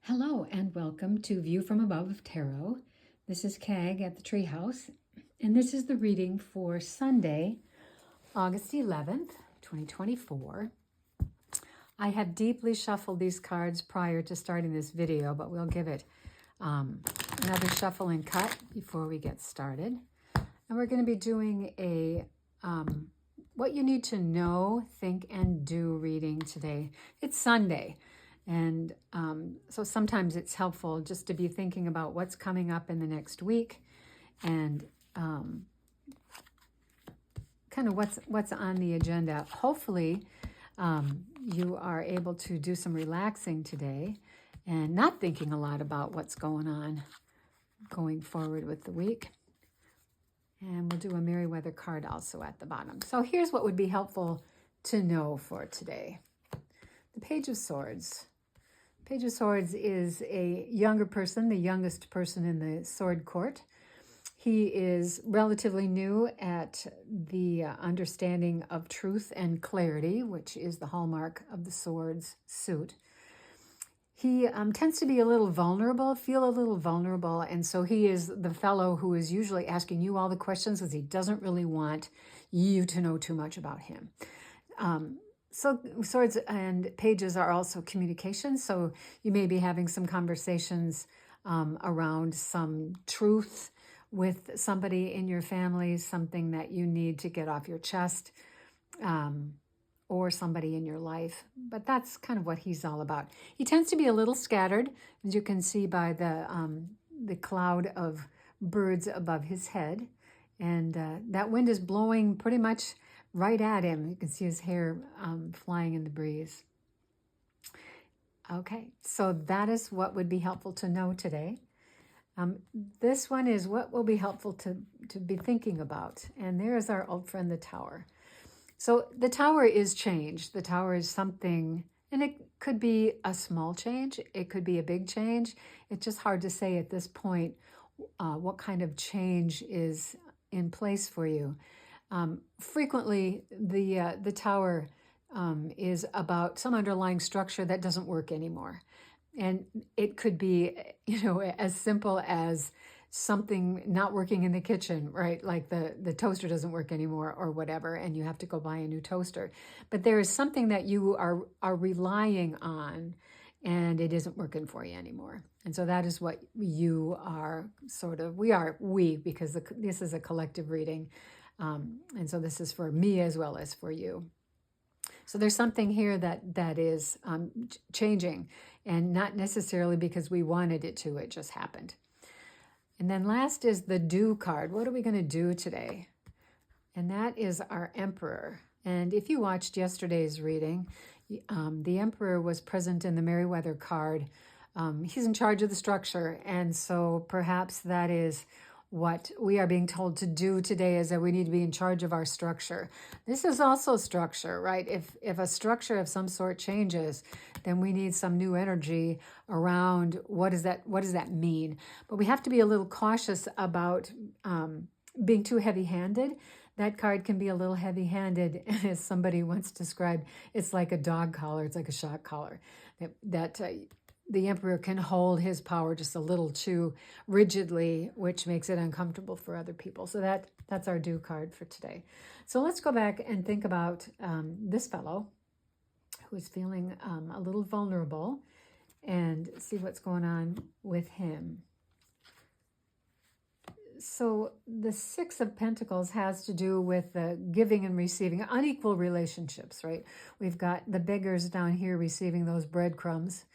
Hello and welcome to View from Above Tarot. This is Kag at the Treehouse, and this is the reading for Sunday, August 11th, 2024. I have deeply shuffled these cards prior to starting this video, but we'll give it another shuffle and cut before we get started. And we're going to be doing a what you need to know, think, and do reading today. It's Sunday. And so sometimes it's helpful just to be thinking about what's coming up in the next week and kind of what's on the agenda. Hopefully you are able to do some relaxing today and not thinking a lot about what's going on going forward with the week. And we'll do a Merriweather card also at the bottom. So here's what would be helpful to know for today. The Page of Swords. Page of Swords is a younger person, the youngest person in the sword court. He is relatively new at the understanding of truth and clarity, which is the hallmark of the sword's suit. He tends to be a little vulnerable, feel a little vulnerable, and so he is the fellow who is usually asking you all the questions because he doesn't really want you to know too much about him. So swords and pages are also communication. So you may be having some conversations around some truth with somebody in your family, something that you need to get off your chest, or somebody in your life. But that's kind of what he's all about. He tends to be a little scattered, as you can see by the cloud of birds above his head. And that wind is blowing pretty much right at him. You can see his hair flying in the breeze. Okay, so that is what would be helpful to know today. This one is what will be helpful to be thinking about. And there is our old friend, the Tower. So the Tower is change. The Tower is something, and it could be a small change. It could be a big change. It's just hard to say at this point what kind of change is in place for you. Frequently, the Tower is about some underlying structure that doesn't work anymore. And it could be, as simple as something not working in the kitchen, right? Like the toaster doesn't work anymore or whatever, and you have to go buy a new toaster. But there is something that you are relying on, and it isn't working for you anymore. And so that is what you are we, because this is a collective reading. And so this is for me as well as for you. So there's something here that is changing, and not necessarily because we wanted it to, it just happened. And then last is the Do card. What are we going to do today? And that is our Emperor. And if you watched yesterday's reading, the Emperor was present in the Merriweather card. He's in charge of the structure, and so perhaps that is what we are being told to do today, is that we need to be in charge of our structure. This is also structure, right? If a structure of some sort changes, then we need some new energy around what does that mean? But we have to be a little cautious about being too heavy-handed. That card can be a little heavy-handed, as somebody once described. It's like a dog collar. It's like a shock collar. The Emperor can hold his power just a little too rigidly, which makes it uncomfortable for other people. So that's our Do card for today. So let's go back and think about this fellow who is feeling a little vulnerable, and see what's going on with him. So the Six of Pentacles has to do with the giving and receiving, unequal relationships, right? We've got the beggars down here receiving those breadcrumbs.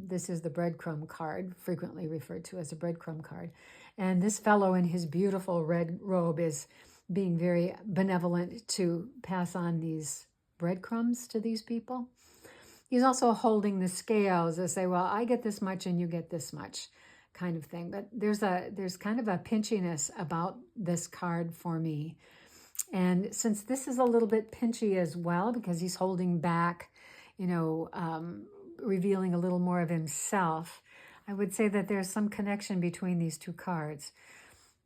This is the breadcrumb card, frequently referred to as a breadcrumb card. And this fellow in his beautiful red robe is being very benevolent to pass on these breadcrumbs to these people. He's also holding the scales to say, well, I get this much and you get this much, kind of thing. But there's kind of a pinchiness about this card for me. And since this is a little bit pinchy as well, because he's holding back, revealing a little more of himself, I would say that there's some connection between these two cards.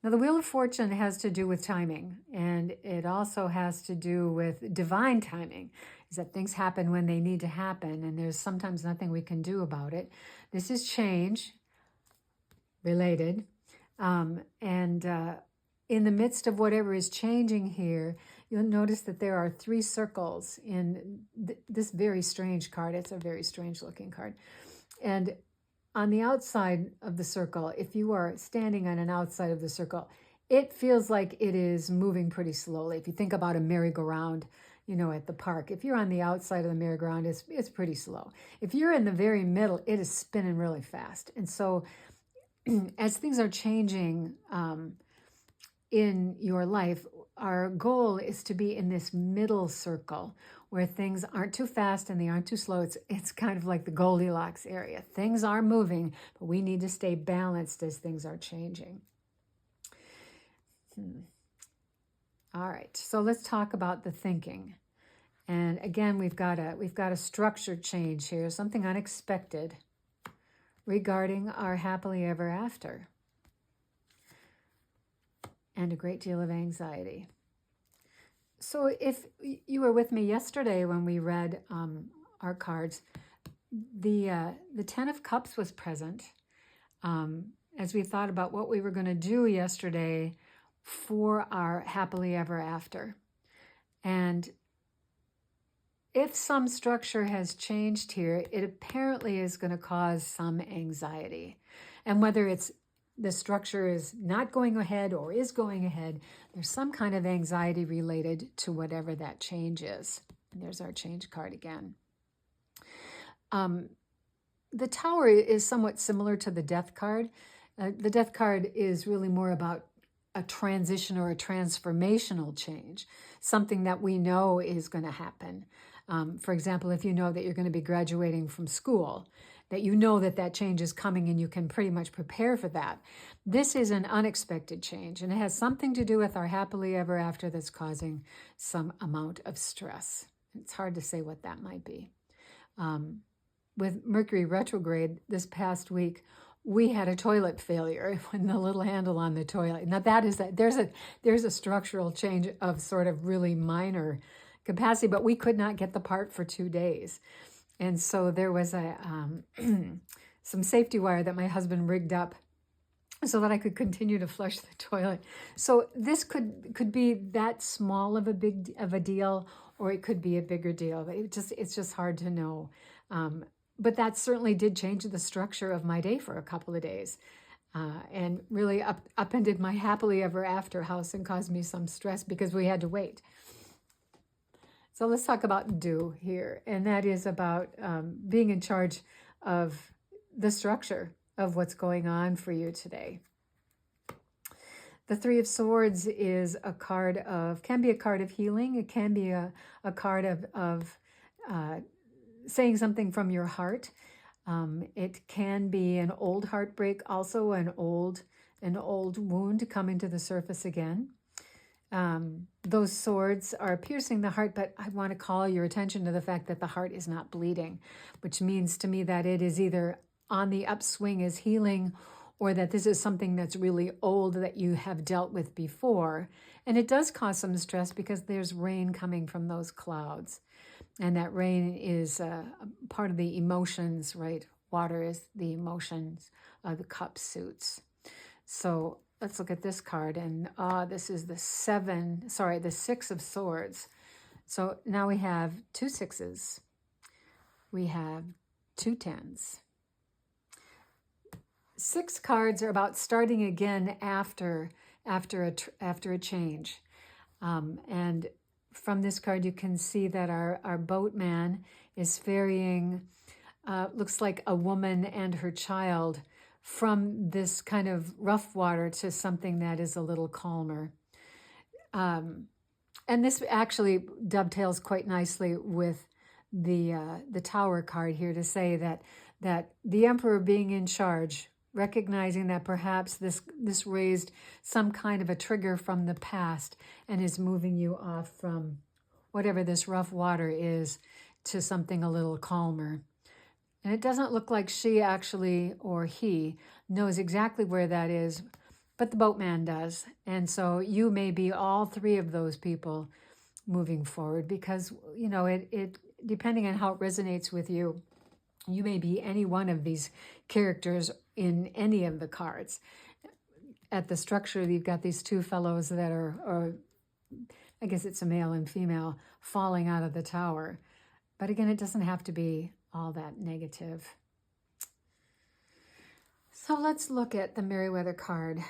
Now, the Wheel of Fortune has to do with timing, and it also has to do with divine timing. is that things happen when they need to happen, and there's sometimes nothing we can do about it. This is change related. And in the midst of whatever is changing here, you'll notice that there are 3 circles in this very strange card. It's a very strange looking card. And on the outside of the circle, if you are standing on an outside of the circle, it feels like it is moving pretty slowly. If you think about a merry-go-round, at the park, if you're on the outside of the merry-go-round, it's pretty slow. If you're in the very middle, it is spinning really fast. And so as things are changing in your life, our goal is to be in this middle circle where things aren't too fast and they aren't too slow. It's kind of like the Goldilocks area. Things are moving, but we need to stay balanced as things are changing. All right, so let's talk about the thinking. And again, we've got a structure change here, something unexpected regarding our happily ever after, and a great deal of anxiety. So if you were with me yesterday when we read our cards, the 10 of Cups was present as we thought about what we were going to do yesterday for our happily ever after. And if some structure has changed here, it apparently is going to cause some anxiety. And whether it's the structure is not going ahead or is going ahead, there's some kind of anxiety related to whatever that change is. And there's our change card again. The Tower is somewhat similar to the Death card. The Death card is really more about a transition or a transformational change, something that we know is going to happen. For example, if you know that you're going to be graduating from school, that you know that change is coming and you can pretty much prepare for that. This is an unexpected change, and it has something to do with our happily ever after that's causing some amount of stress. It's hard to say what that might be. With Mercury retrograde this past week, we had a toilet failure when the little handle on the toilet. Now there's a structural change of sort of really minor capacity, but we could not get the part for 2 days. And so there was some safety wire that my husband rigged up so that I could continue to flush the toilet. So this could be that small of a deal, or it could be a bigger deal. It's just hard to know. But that certainly did change the structure of my day for a couple of days, and really upended my happily ever after house and caused me some stress because we had to wait. So let's talk about do here, and that is about being in charge of the structure of what's going on for you today. The 3 of Swords is can be a card of healing. It can be a card of saying something from your heart. It can be an old heartbreak, also an old wound coming to the surface again. Those swords are piercing the heart, but I want to call your attention to the fact that the heart is not bleeding, which means to me that it is either on the upswing as healing, or that this is something that's really old that you have dealt with before. And it does cause some stress because there's rain coming from those clouds. And that rain is part of the emotions, right? Water is the emotions the cup suits. So let's look at this card. And this is the 6 of Swords. So now we have 2 6s. We have 2 10s. 6 cards are about starting again after a change. And from this card, you can see that our boatman is ferrying, looks like a woman and her child, from this kind of rough water to something that is a little calmer. And this actually dovetails quite nicely with the Tower card here to say that the Emperor being in charge, recognizing that perhaps this raised some kind of a trigger from the past and is moving you off from whatever this rough water is to something a little calmer. And it doesn't look like she actually, or he, knows exactly where that is, but the boatman does. And so you may be all 3 of those people moving forward, because, you know, it depending on how it resonates with you, you may be any one of these characters in any of the cards. At the structure, you've got these two fellows that are, or I guess it's a male and female, falling out of the tower. But again, it doesn't have to be all that negative. So let's look at the Merriweather card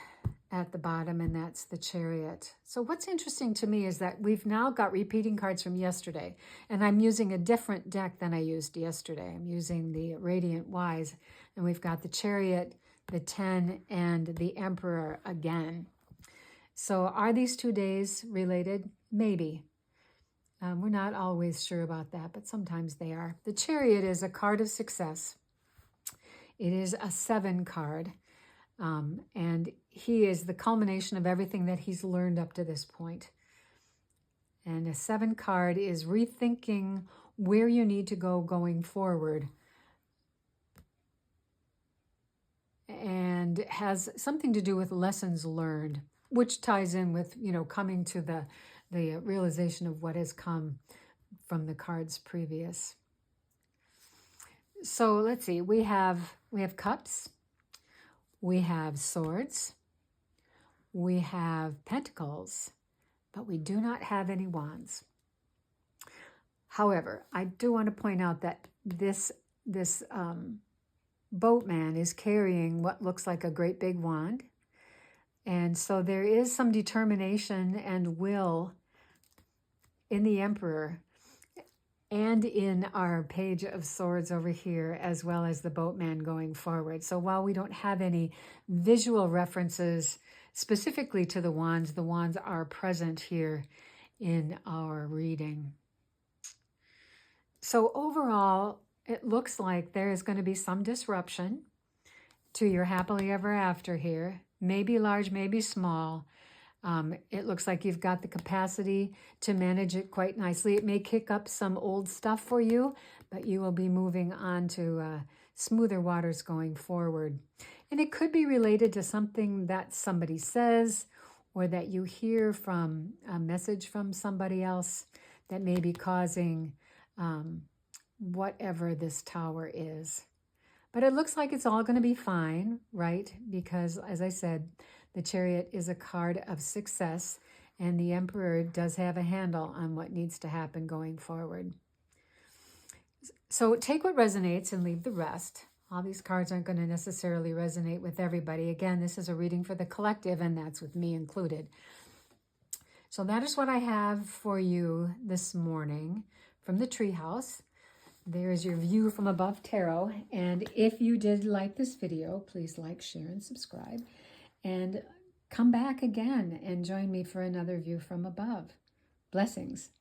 at the bottom, and that's the Chariot. So what's interesting to me is that we've now got repeating cards from yesterday, and I'm using a different deck than I used yesterday. I'm using the Radiant Wise, and we've got the Chariot, the 10, and the Emperor again. So are these 2 days related? Maybe. We're not always sure about that, but sometimes they are. The Chariot is a card of success. It is a 7 card, and he is the culmination of everything that he's learned up to this point. And a 7 card is rethinking where you need to go going forward, and has something to do with lessons learned, which ties in with, you know, coming to the realization of what has come from the cards previous. So let's see, we have cups, we have swords, we have pentacles, but we do not have any wands. However, I do want to point out that this boatman is carrying what looks like a great big wand. And so there is some determination and will in the Emperor and in our Page of Swords over here, as well as the boatman going forward. So while we don't have any visual references specifically to the wands are present here in our reading. So overall, it looks like there is going to be some disruption to your happily ever after here. Maybe large, maybe small. It looks like you've got the capacity to manage it quite nicely. It may kick up some old stuff for you, but you will be moving on to smoother waters going forward. And it could be related to something that somebody says, or that you hear from a message from somebody else that may be causing whatever this tower is. But it looks like it's all going to be fine, right? Because, as I said, the Chariot is a card of success, and the Emperor does have a handle on what needs to happen going forward. So take what resonates and leave the rest. All these cards aren't going to necessarily resonate with everybody. Again, this is a reading for the collective, and that's with me included. So that is what I have for you this morning from the Treehouse. There's your view from above tarot. And if you did like this video, please like, share, and subscribe. And come back again and join me for another view from above. Blessings.